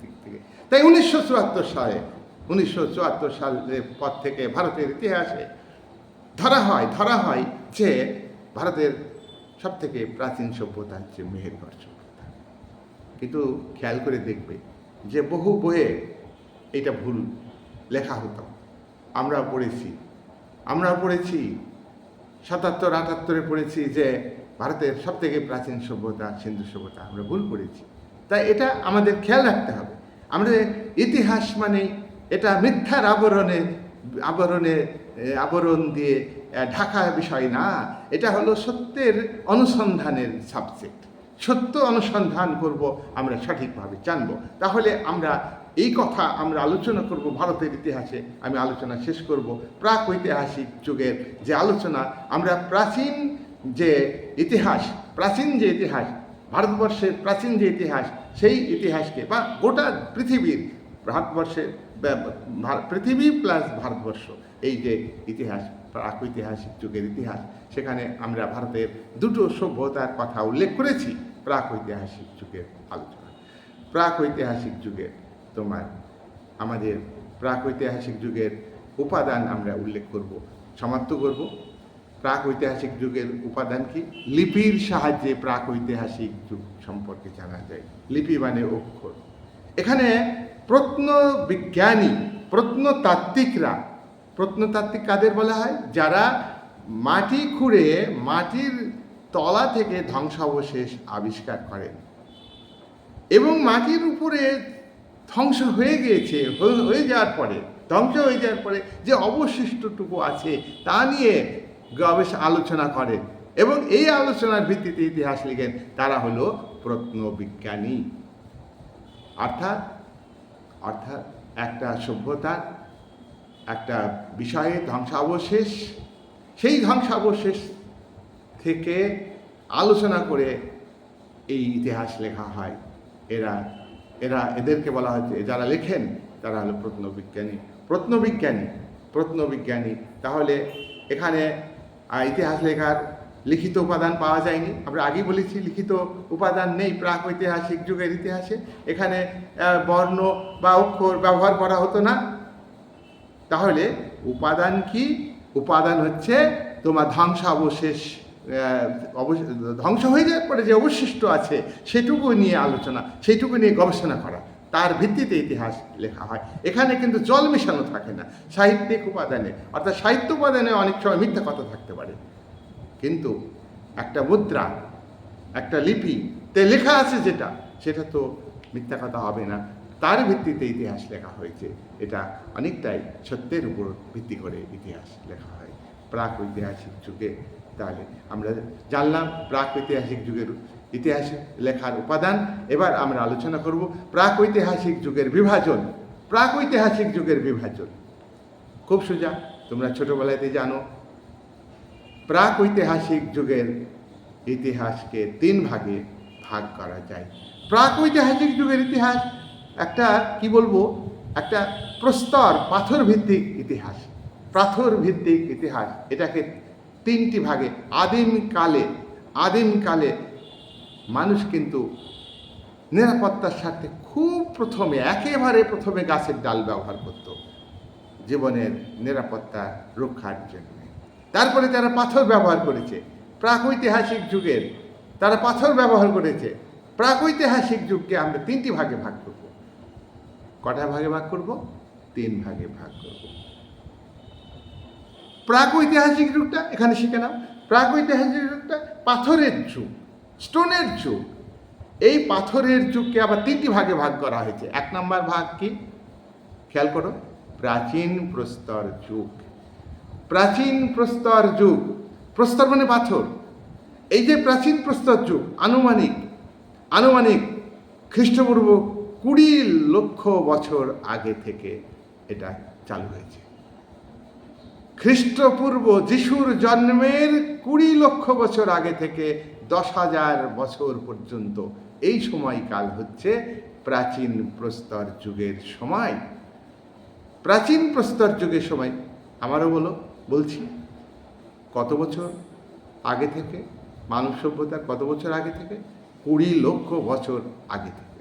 S1: দিক থেকে। তাই 1974 সালের পর থেকে ভারতের ইতিহাসে ধরা হয় যে ভারতের সব থেকে প্রাচীন সভ্যতা হচ্ছে মেহেরগড় সভ্যতা। কিন্তু খেয়াল করে দেখবে যে বহু বইয়ে এটা ভুল লেখা হতো। আমরাও পড়েছি 77-78 পড়েছি যে ভারতের সব থেকে প্রাচীন সভ্যতা সিন্ধু সভ্যতা। আমরা ভুল করেছি। তাই এটা আমাদের খেয়াল রাখতে হবে। আমাদের ইতিহাস মানে এটা মিথ্যার আবরণ দিয়ে ঢাকা বিষয় না। এটা হলো সত্যের অনুসন্ধানের সাবজেক্ট। সত্য অনুসন্ধান করব, আমরা সঠিকভাবে জানব। তাহলে আমরা এই কথা আমরা আলোচনা করব ভারতের ইতিহাসে। আমি আলোচনা শেষ করব প্রাক ঐতিহাসিক যুগের যে আলোচনা। আমরা প্রাচীন যে ইতিহাস ভারতবর্ষের প্রাচীন যে ইতিহাস, সেই ইতিহাসকে বা গোটা পৃথিবীর পৃথিবী প্লাস ভারতবর্ষ, এই যে ইতিহাস প্রাক ঐতিহাসিক যুগের ইতিহাস, সেখানে আমরা ভারতের দুটো সভ্যতার কথা উল্লেখ করেছি প্রাক ঐতিহাসিক যুগের আলোচনা। প্রাক ঐতিহাসিক যুগের আমাদের প্রাক ঐতিহাসিক যুগের উপাদান আমরা উল্লেখ করব, সমাপ্ত করব। প্রাক ঐতিহাসিক যুগের উপাদান কি? লিপির সাহায্যে প্রাক ঐতিহাসিক যুগ সম্পর্কে জানা যায়। লিপি মানে অক্ষর। এখানে প্রত্নতাত্ত্বিক কাদের বলা হয়? যারা মাটি খুঁড়ে মাটির তলা থেকে ধ্বংসাবশেষ আবিষ্কার করেন এবং মাটির উপরে ধ্বংস হয়ে যাওয়ার পরে যে অবশিষ্টটুকু আছে তা নিয়ে আলোচনা করেন এবং এই আলোচনার ভিত্তিতে ইতিহাস লিখেন। তারা হলো প্রত্নবিজ্ঞানী। অর্থাৎ একটা সভ্যতার একটা বিষয়ে ধ্বংসাবশেষ, সেই ধ্বংসাবশেষ থেকে আলোচনা করে এই ইতিহাস লেখা হয়। এদেরকে বলা হচ্ছে, যারা লেখেন তারা হলো প্রত্নবিজ্ঞানী। তাহলে এখানে ইতিহাস লেখার লিখিত উপাদান পাওয়া যায়নি। আমরা আগেই বলেছি লিখিত উপাদান নেই প্রাক ঐতিহাসিক যুগের ইতিহাসে। এখানে বর্ণ বা অক্ষর ব্যবহার করা হতো না। তাহলে উপাদান কি? উপাদান হচ্ছে তোমার ধ্বংসাবশেষ, ধ্বংস হয়ে যাওয়ার পরে যে অবশিষ্ট আছে সেটুকু নিয়ে আলোচনা, সেটুকু নিয়ে গবেষণা করা, তার ভিত্তিতে ইতিহাস লেখা হয়। এখানে কিন্তু জল মেশানো থাকে না সাহিত্যিক উপাদানে। অর্থাৎ সাহিত্য উপাদানে অনেক সময় মিথ্যা কথা থাকতে পারে, কিন্তু একটা মুদ্রা, একটা লিপিতে লেখা আছে সেটা তো মিথ্যা কথা হবে না। তার ভিত্তিতে ইতিহাস লেখা হয়েছে। এটা অনেকটাই সত্যের উপর ভিত্তি করে ইতিহাস লেখা হয় প্রাক ঐতিহাসিক যুগে। তাহলে আমরা জানলাম প্রাক ঐতিহাসিক যুগের ইতিহাস লেখার উপাদান। এবার আমরা আলোচনা করব প্রাক ঐতিহাসিক যুগের বিভাজন। খুব সোজা, তোমরা ছোটবেলাতে জানো প্রাক ঐতিহাসিক যুগের ইতিহাসকে 3 ভাগে ভাগ করা যায়। প্রাক ঐতিহাসিক যুগের ইতিহাস একটা একটা প্রস্তর পাথর ভিত্তিক ইতিহাস। এটাকে 3টি ভাগে। আদিমকালে মানুষ কিন্তু নিরাপত্তার স্বার্থে খুব প্রথমে একেবারে প্রথমে গাছের ডাল ব্যবহার করত জীবনের নিরাপত্তা রক্ষার জন্য। তারপরে তারা পাথর ব্যবহার করেছে প্রাগৈতিহাসিক যুগের, তারা পাথর ব্যবহার করেছে। প্রাগৈতিহাসিক যুগকে আমরা তিনটি ভাগে ভাগ করব। কটা ভাগে ভাগ করব? 3 ভাগে ভাগ করব। প্রাগৈতিহাসিক যুগটা এখানে শিখে নাও। প্রাগৈতিহাসিক যুগটা পাথরের যুগ, স্টোনের যুগ। এই পাথরের যুগকে আবার 3টি ভাগে ভাগ করা হয়েছে। 1 নম্বর ভাগ কি? খেয়াল করো, প্রাচীন প্রস্তর যুগ। প্রাচীন প্রস্তর যুগ, প্রস্তর মানে পাথর। এই যে প্রাচীন প্রস্তর যুগ আনুমানিক খ্রিস্টপূর্ব 20 লক্ষ বছর আগে থেকে এটা চালু হয়েছে। খ্রিস্টপূর্ব যিশুর জন্মের 20 লক্ষ বছর আগে থেকে 10,000 বছর পর্যন্ত এই সময়কাল হচ্ছে প্রাচীন প্রস্তর যুগের সময়। প্রাচীন প্রস্তর যুগের সময় আমারও বলছি কত বছর আগে থেকে, মানব সভ্যতার কত বছর আগে থেকে? 20 লক্ষ বছর আগে থেকে।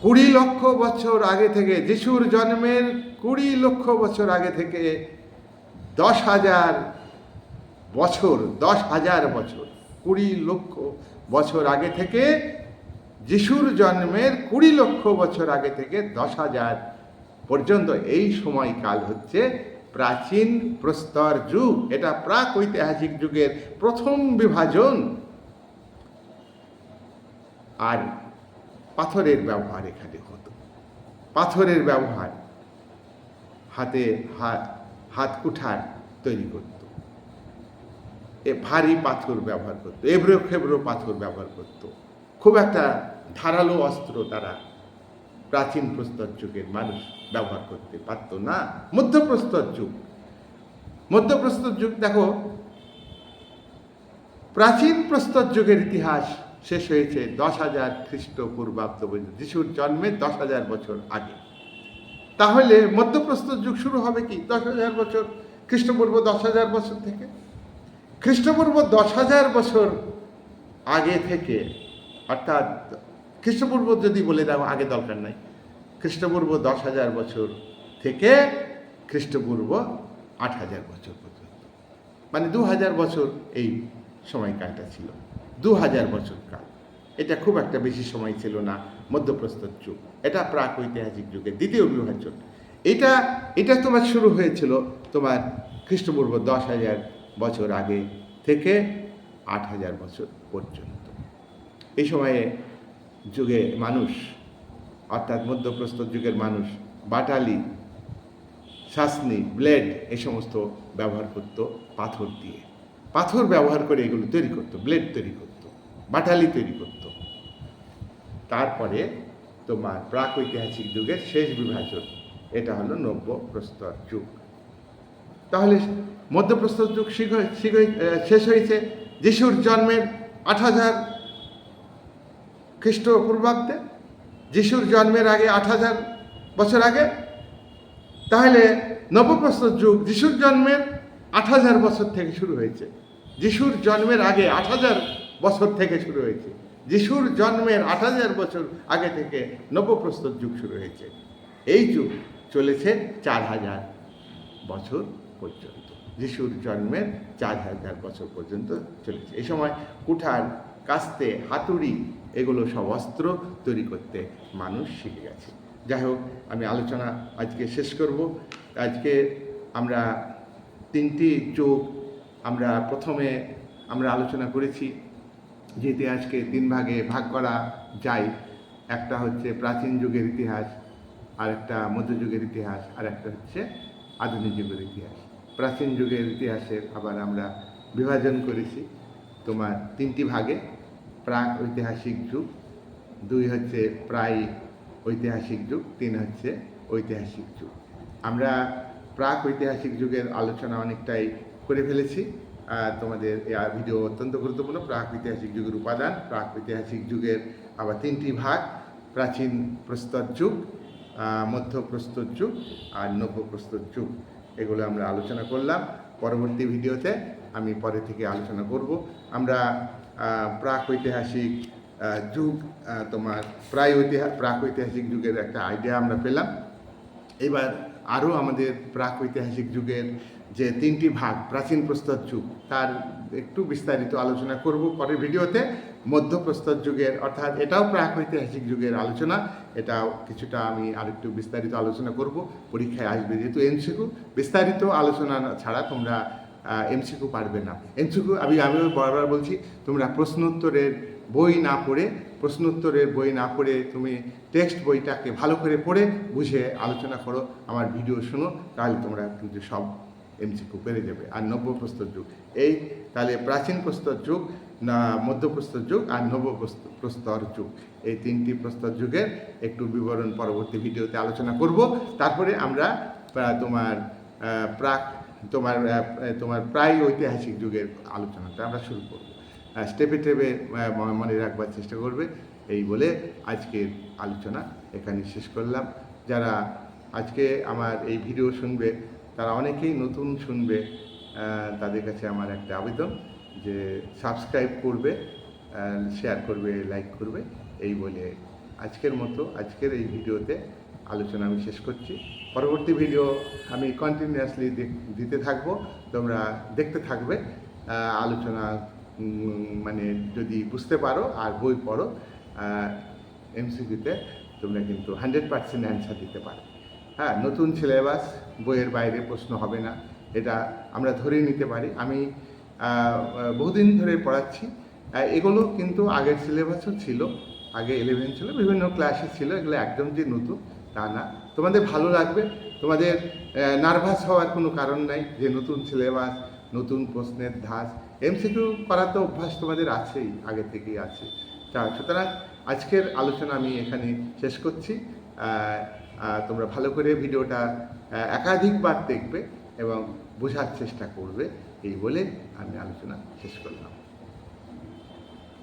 S1: 20 লক্ষ বছর আগে থেকে, যিশুর জন্মের 20 লক্ষ বছর আগে থেকে 10,000 বছর 20 লক্ষ বছর আগে থেকে, যিশুর জন্মের 20 লক্ষ বছর আগে থেকে 10,000 পর্যন্ত এই সময়কাল হচ্ছে প্রাচীন প্রস্তর যুগ। এটা প্রাগৈতিহাসিক যুগের প্রথম বিভাজন। আর পাথরের ব্যবহার এখানে হতো। পাথরের ব্যবহার হাত কুঠার তৈরি করত, ভারী পাথর ব্যবহার করত, এবড়ো খেবড়ো পাথর ব্যবহার করত। খুব একটা ধারালো অস্ত্র তারা প্রাচীন প্রস্তর যুগের মানুষ ব্যবহার করতে পারত না। মধ্যপ্রস্তর যুগ দেখো, প্রাচীন প্রস্তর যুগের ইতিহাস শেষ হয়েছে 10,000 খ্রিস্টপূর্বাব্দ পর্যন্ত, যিশুর জন্মের 10,000 বছর আগে। তাহলে মধ্যপ্রস্তর যুগ শুরু হবে কি 10,000 বছর, খ্রিস্টপূর্ব 10,000 বছর থেকে। খ্রিস্টপূর্ব 10,000 বছর আগে থেকে, অর্থাৎ খ্রিস্টপূর্ব যদি বলে দাও আগে দরকার নাই, খ্রিস্টপূর্ব 10,000 বছর থেকে খ্রিস্টপূর্ব 8,000 বছর পর্যন্ত, মানে 2,000 বছর এই সময়কালটা ছিল। 2,000 বছর কাল, এটা খুব একটা বেশি সময় ছিল না মধ্যপ্রস্তর যুগ। এটা প্রাগৈতিহাসিক যুগের দ্বিতীয় বিভাজন। এটা তোমার শুরু হয়েছিল তোমার খ্রিস্টপূর্ব 10,000 বছর আগে থেকে 8,000 বছর পর্যন্ত। এই সময়ে যুগে মানুষ, অর্থাৎ মধ্যপ্রস্তর যুগের মানুষ বাটালি, শাসনি, ব্লেড এই সমস্ত ব্যবহার করত পাথর দিয়ে। পাথর ব্যবহার করে এগুলো তৈরি করত, ব্লেড তৈরি করত, বাটালি তৈরি করত। তারপরে তোমার প্রাগৈতিহাসিক যুগের শেষ বিভাজন, এটা হলো নব্যপ্রস্তর যুগ। তাহলে মধ্যপ্রস্তর যুগ শেষ হয়েছে যিশুর জন্মের 8,000 খ্রিস্টপূর্বাব্দে, যিশুর জন্মের আগে 8,000 বছর আগে। তাহলে নবপ্রস্তর যুগ যিশুর জন্মের 8,000 বছর থেকে শুরু হয়েছে। যিশুর জন্মের আগে 8,000 বছর থেকে শুরু হয়েছে। যিশুর জন্মের 8,000 বছর আগে থেকে নবপ্রস্তর যুগ শুরু হয়েছে। এই যুগ চলেছে 4,000 বছর পর্যন্ত। যিশুর জন্মের 4,000 বছর পর্যন্ত চলেছে। এই সময় কুঠার, কাস্তে, হাতুড়ি এগুলো সব অস্ত্র তৈরি করতে মানুষ শিখে গেছে। যাই হোক, আমি আলোচনা আজকে শেষ করব। আজকে আমরা 3টি যুগ প্রথমে আমরা আলোচনা করেছি, যে ইতিহাসকে 3 ভাগে ভাগ করা যায়। একটা হচ্ছে প্রাচীন যুগের ইতিহাস, আর একটা মধ্যযুগের ইতিহাস, আর একটা হচ্ছে আধুনিক যুগের ইতিহাস। প্রাচীন যুগের ইতিহাসের আবার আমরা বিভাজন করেছি তোমার 3টি ভাগে। প্রাক ঐতিহাসিক যুগ, 2 হচ্ছে প্রায় ঐতিহাসিক যুগ, 3 হচ্ছে ঐতিহাসিক যুগ। আমরা প্রাক ঐতিহাসিক যুগের আলোচনা অনেকটাই করে ফেলেছি। তোমাদের এই ভিডিও অত্যন্ত গুরুত্বপূর্ণ। প্রাক ঐতিহাসিক যুগের উপাদান, প্রাক ঐতিহাসিক যুগের আবার 3টি ভাগ, প্রাচীন প্রস্তর যুগ, মধ্যপ্রস্তর যুগ আর নব্যপ্রস্তর যুগ, এগুলো আমরা আলোচনা করলাম। পরবর্তী ভিডিওতে আমি পরে থেকে আলোচনা করব। আমরা প্রাক ঐতিহাসিক যুগ, তোমার প্রাক ঐতিহাসিক যুগের একটা আইডিয়া আমরা পেলাম। এবার আরও আমাদের প্রাক ঐতিহাসিক যুগের যে 3টি ভাগ, প্রাচীন প্রস্তর যুগ, তার একটু বিস্তারিত আলোচনা করব পরের ভিডিওতে। মধ্যপ্রস্তর যুগের, অর্থাৎ এটাও প্রাক ঐতিহাসিক যুগের আলোচনা, এটাও কিছুটা আমি আরেকটু বিস্তারিত আলোচনা করব, পরীক্ষায় আসবে যেহেতু এমসিকিউ। বিস্তারিত আলোচনা ছাড়া তোমরা এমসিকিউ পারবে না। এমসিকিউ আমিও বারবার বলছি, তোমরা প্রশ্নোত্তরের বই না পড়ে তুমি টেক্সট বইটাকে ভালো করে পড়ে বুঝে আলোচনা করো, আমার ভিডিও শোনো, তাহলে তোমরা কিন্তু সব এমসিকিউ পেরে যাবে। আর নব্যপ্রস্তর যুগ, এই তাহলে প্রাচীন প্রস্তর যুগ, না মধ্যপ্রস্তর যুগ আর প্রস্তর যুগ, এই 3টি প্রস্তর যুগের একটু বিবরণ পরবর্তী ভিডিওতে আলোচনা করব। তারপরে আমরা তোমার প্রায় ঐতিহাসিক যুগের আলোচনাটা আমরা শুরু করব। স্টেপে স্টেপে মনে রাখবার চেষ্টা করবে। এই বলে আজকের আলোচনা এখানে শেষ করলাম। যারা আজকে আমার এই ভিডিও শুনবে তারা অনেকেই নতুন শুনবে, তাদের কাছে আমার একটা আবেদন যে সাবস্ক্রাইব করবে, শেয়ার করবে, লাইক করবে। এই বলে আজকের এই ভিডিওতে আলোচনা আমি শেষ করছি। পরবর্তী ভিডিও আমি কন্টিনিউয়াসলি দিতে থাকবো, তোমরা দেখতে থাকবে। আলোচনা মানে যদি বুঝতে পারো আর বই পড়ো, এমসিকিউতে তোমরা কিন্তু 100% অ্যান্সার দিতে পারো। হ্যাঁ, নতুন সিলেবাস, বইয়ের বাইরে প্রশ্ন হবে না, এটা আমরা ধরে নিতে পারি। আমি বহুদিন ধরে পড়াচ্ছি, এগুলো কিন্তু আগের সিলেবাসও ছিল, আগে 11 ছিল, বিভিন্ন ক্লাসে ছিল, এগুলো একদম যে নতুন তা না। তোমাদের ভালো লাগবে, তোমাদের নার্ভাস হওয়ার কোনো কারণ নাই যে নতুন সিলেবাস, নতুন প্রশ্নের ধাঁচ। এমসিকিউ করার তো অভ্যাস তোমাদের আছেই, আগে থেকেই আছে। সুতরাং আজকের আলোচনা আমি এখানে শেষ করছি। তোমরা ভালো করে ভিডিওটা একাধিকবার দেখবে এবং বোঝার চেষ্টা করবে, এই বলে আমি আলোচনা শেষ করলাম।